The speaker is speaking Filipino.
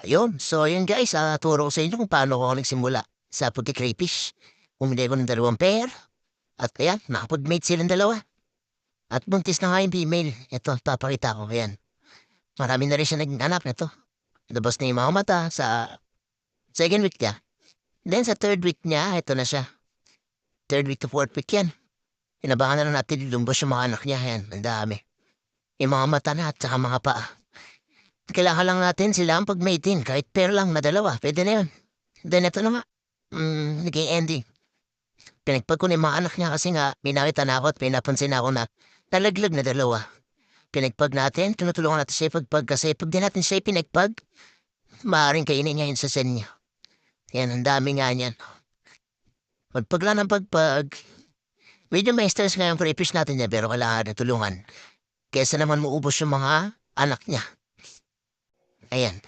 Ayun. So, ayun guys, turo ko sa inyo kung paano ako nagsimula sa pagki-crayfish. Bumili ako ng 2 pair at ayan, nakapag-mate silang dalawa. At buntis na nga yung female. Ito, papakita ko. Ayan. Marami na rin siya naging anak. Ito. Labas na yung mga mata sa second week niya. Then sa third week niya, ito na siya. Third week to fourth week yan. Inabangan na lang natin lumbos yung mga anak niya. Ayan, ang dami. Yung mga mata na at saka mga paa. Kailangan lang natin sila ang pag-mating. Kahit pair lang na dalawa. Pwede na yun. Then ito na nga. Naging ending. Pinagpag ko na yung mga anak niya kasi nga may nakita na ako at may napansin na ako na nalaglag na dalawa. Pinagpag natin, tinutulungan natin siya ipagpag kasi pag di natin siya pinagpag, maaaring kainin niya yun sa sen niya. Yan, ang dami nga niyan. Pagpag lang ng pagpag, medyo may stress nga yung crayfish natin niya pero kailangan na tulungan. Kesa naman maubos yung mga anak niya. Ayan.